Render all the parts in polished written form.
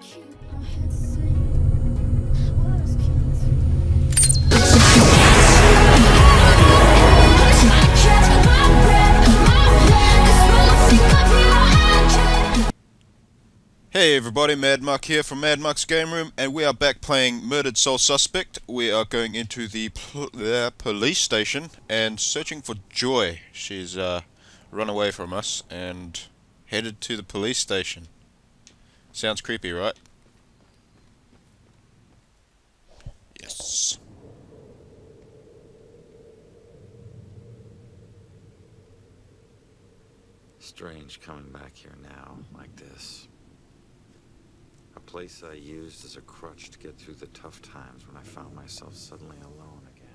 Hey everybody, Mad Muck here from Mad Muck's Game Room, and we are back playing Murdered Soul Suspect. We are going into the police station and searching for Joy. She's run away from us and headed to the police station. Sounds creepy, right? Yes. Strange coming back here now, like this. A place I used as a crutch to get through the tough times when I found myself suddenly alone again.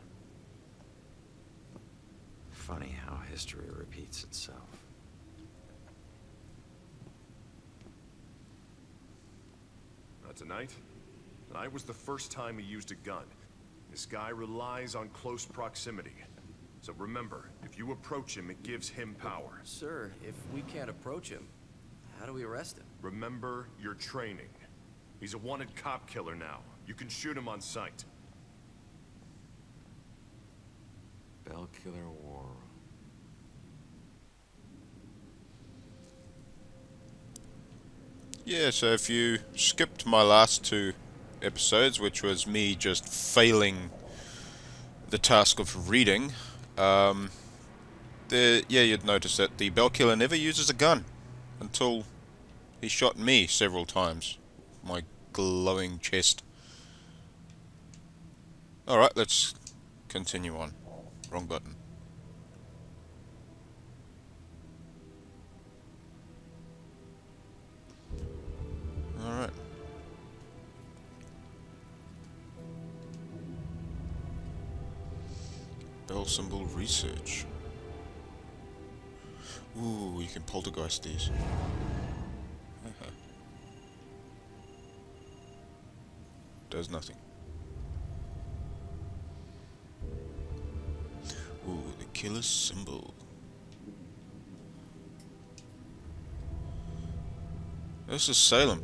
Funny how history repeats itself. Tonight was the first time he used a gun. This guy relies on close proximity. So remember, if you approach him, it gives him power. Sir, if we can't approach him, how do we arrest him? Remember your training. He's a wanted cop killer now. You can shoot him on sight. Bell Killer War. Yeah, so if you skipped my last two episodes, which was me just failing the task of reading, you'd notice that the Bell Killer never uses a gun until he shot me several times. My glowing chest. Alright, let's continue on. Wrong button. Alright. Bell symbol research. Ooh, you can poltergeist these. Does nothing. Ooh, the killer symbol. This is Salem.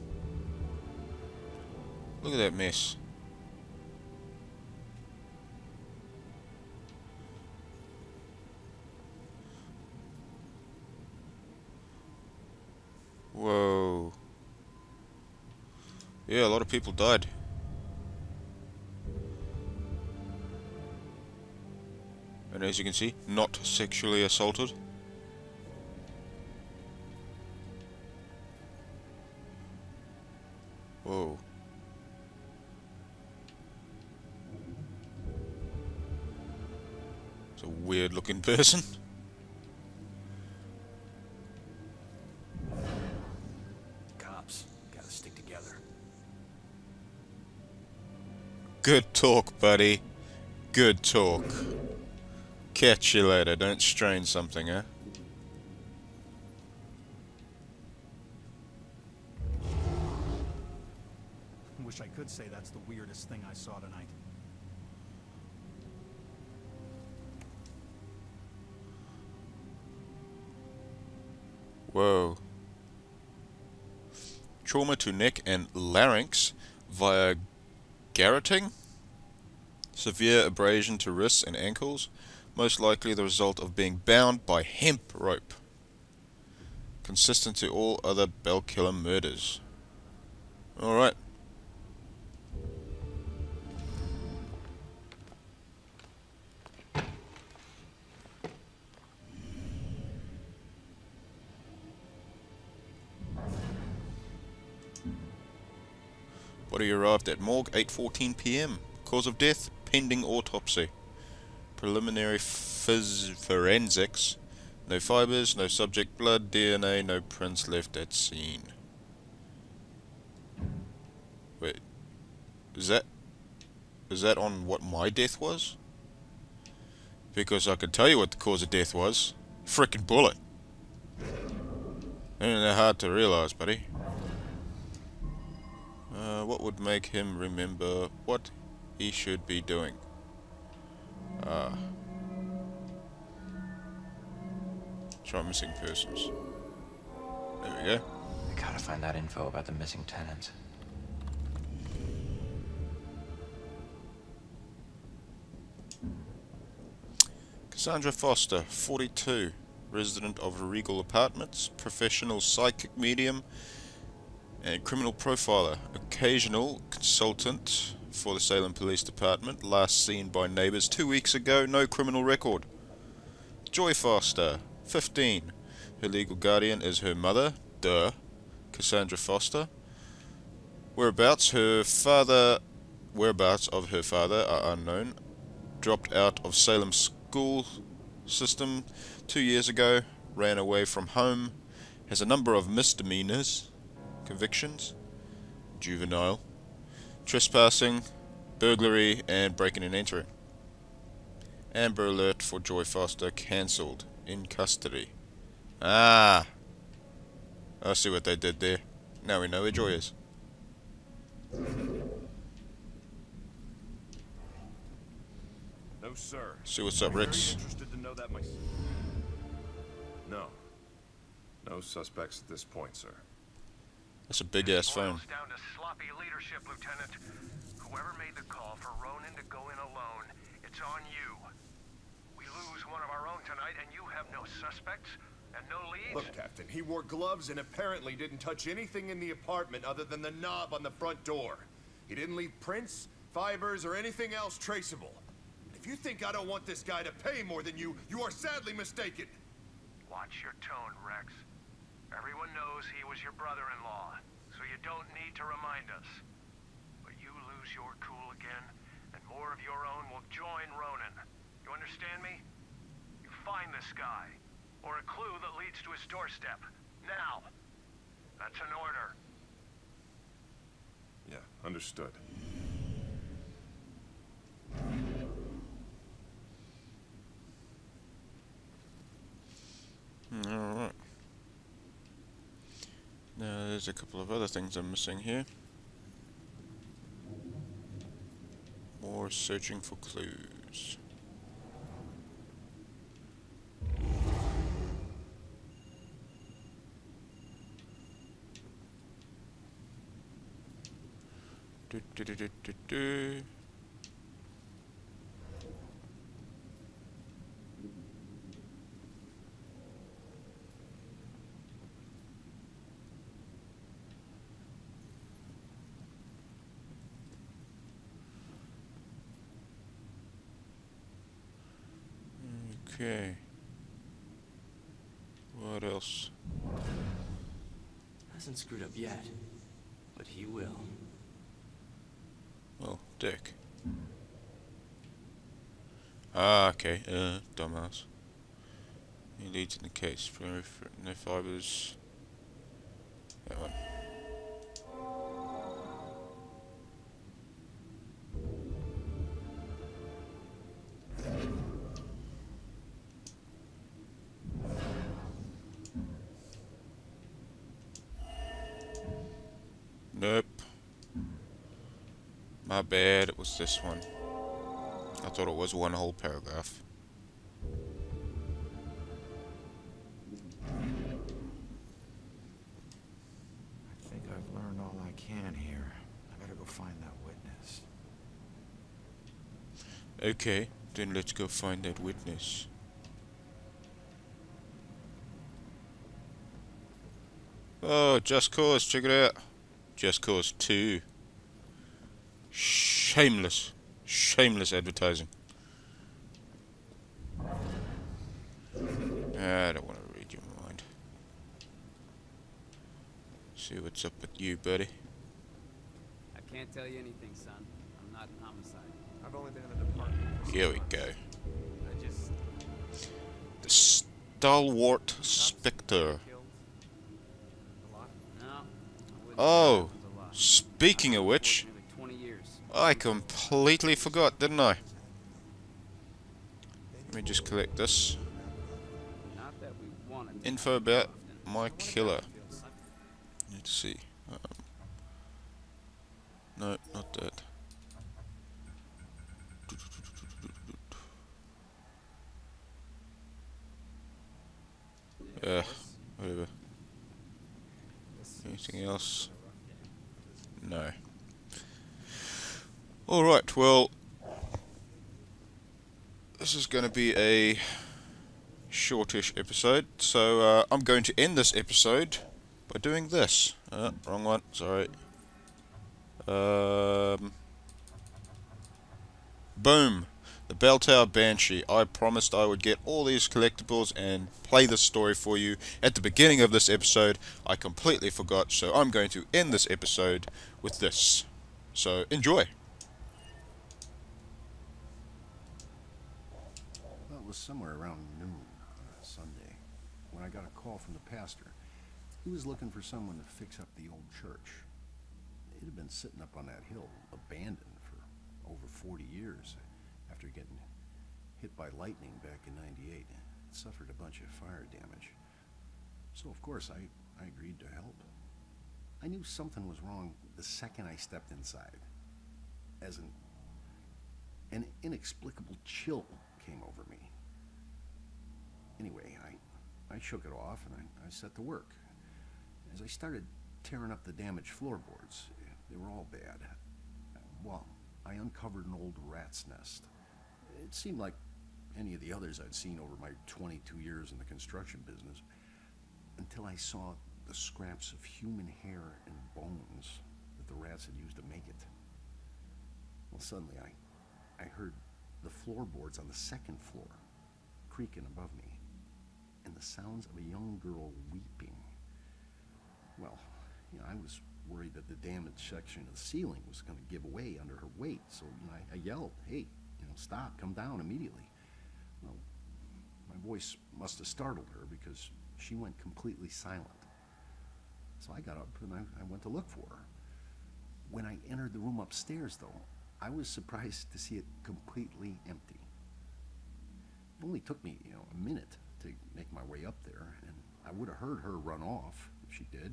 Look at that mess. Whoa. Yeah, a lot of people died. And as you can see, not sexually assaulted. Whoa. It's a weird looking person. Cops, gotta stick together. Good talk, buddy. Good talk. Catch you later. Don't strain something, eh? Wish I could say that's the weirdest thing I saw tonight. Whoa. Trauma to neck and larynx via garroting. Severe abrasion to wrists and ankles. Most likely the result of being bound by hemp rope. Consistent to all other Bell Killer murders. Alright. Body arrived at morgue 8:14 PM. Cause of death, pending autopsy. Preliminary forensics. No fibers, no subject blood, DNA, no prints left at scene. Wait. Is that on what my death was? Because I can tell you what the cause of death was. Frickin' bullet. Ain't that hard to realize, buddy. What would make him remember what he should be doing? Try missing persons. There we go. We gotta find that info about the missing tenants. Cassandra Foster, 42, resident of Regal Apartments, professional psychic medium and criminal profiler, occasional consultant for the Salem Police Department, last seen by neighbors 2 weeks ago, no criminal record. Joy Foster, 15, her legal guardian is her mother, Cassandra Foster. Whereabouts of her father are unknown. Dropped out of Salem school system 2 years ago, ran away from home, has a number of misdemeanors, convictions, juvenile, trespassing, burglary, and breaking and entering. Amber alert for Joy Foster cancelled. In custody. Ah! I see what they did there. Now we know where Joy is. No, sir. See what's up, Very Rex. interested to know that myself. No. No suspects at this point, sir. That's a big ass phone. Boils down to sloppy leadership, Lieutenant. Whoever made the call for Ronan to go in alone, it's on you. We lose one of our own tonight, and you have no suspects and no leads. Look, Captain, he wore gloves and apparently didn't touch anything in the apartment other than the knob on the front door. He didn't leave prints, fibers, or anything else traceable. If you think I don't want this guy to pay more than you, you are sadly mistaken. Watch your tone, Rex. Everyone knows he was your brother-in-law, so you don't need to remind us. But you lose your cool again, and more of your own will join Ronan. You understand me? You find this guy, or a clue that leads to his doorstep. Now. That's an order. Yeah, understood. Alright. Now there's a couple of other things I'm missing here. More searching for clues. Do, do, do, do, do, do. Okay. What else? Hasn't screwed up yet, but he will. Well, Dick. Ah, okay. Dumbass. He leads in the case. No fibers. That one. Nope. My bad, it was this one. I thought it was one whole paragraph. I think I've learned all I can here. I gotta go find that witness. Okay, then let's go find that witness. Oh, Just Cause, check it out. Just Cause 2. Shameless. Shameless advertising. I don't want to read your mind. See what's up with you, buddy. I can't tell you anything, son. I'm not in homicide. I've only been in the department. Here we go. I just The stalwart Spectre. killed a lot. No. I wouldn't Oh, say it was a lot. speaking of I've which, worked nearly 20 years. I completely forgot, didn't I? Let me just collect this. Not that we wanted to Info happen about often. my killer. Let's see. No, not that. Whatever. Anything else? No. Alright, well, this is going to be a shortish episode, so I'm going to end this episode by doing this. Wrong one, sorry. Boom! The Bell Tower Banshee. I promised I would get all these collectibles and play this story for you at the beginning of this episode. I completely forgot, so I'm going to end this episode with this. So, enjoy! Well, it was somewhere around noon on a Sunday when I got a call from the pastor. He was looking for someone to fix up the old church. It had been sitting up on that hill, abandoned for over 40 years. After getting hit by lightning back in '98, it suffered a bunch of fire damage. So, of course, I agreed to help. I knew something was wrong the second I stepped inside. As an inexplicable chill came over me. Anyway, I shook it off and I set to work. As I started tearing up the damaged floorboards, they were all bad. Well, I uncovered an old rat's nest. It seemed like any of the others I'd seen over my 22 years in the construction business, until I saw the scraps of human hair and bones that the rats had used to make it. Well, suddenly I heard the floorboards on the second floor creaking above me, and the sounds of a young girl weeping. Well, I was worried that the damaged section of the ceiling was going to give away under her weight, so I yelled, "Hey, stop, come down immediately." Well, my voice must have startled her because she went completely silent. So I got up and I went to look for her. When I entered the room upstairs, though, I was surprised to see it completely empty. It only took me, a minute to make my way up there, and I would have heard her run off if she did.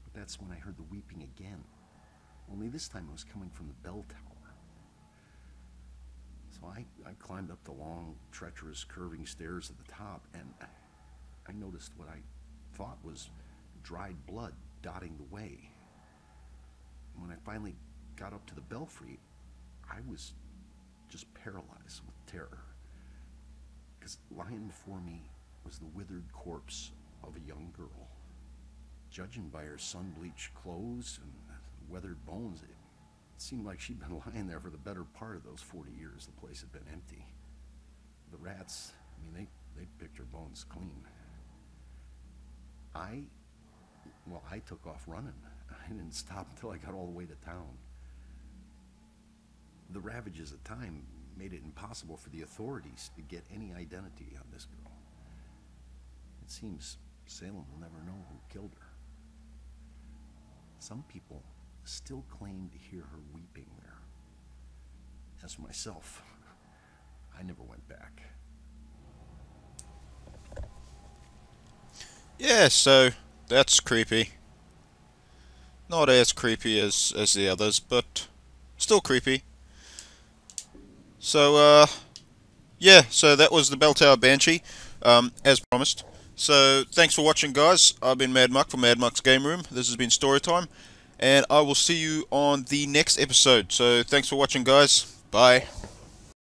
But that's when I heard the weeping again. Only this time it was coming from the bell tower. So I climbed up the long, treacherous, curving stairs at the top, and I noticed what I thought was dried blood dotting the way. When I finally got up to the belfry, I was just paralyzed with terror. Because lying before me was the withered corpse of a young girl. Judging by her sun-bleached clothes and weathered bones, it seemed like she'd been lying there for the better part of those 40 years the place had been empty. The rats, they picked her bones clean. I took off running. I didn't stop until I got all the way to town. The ravages of time made it impossible for the authorities to get any identity on this girl. It seems Salem will never know who killed her. Some people still claim to hear her weeping there. As for myself, I never went back. Yeah, so that's creepy. Not as creepy as the others, but still creepy. So, yeah, so that was the Bell Tower Banshee, as promised. So, thanks for watching, guys. I've been Mad Muck from Mad Muck's Game Room. This has been Storytime, and I will see you on the next episode. So, thanks for watching, guys. Bye.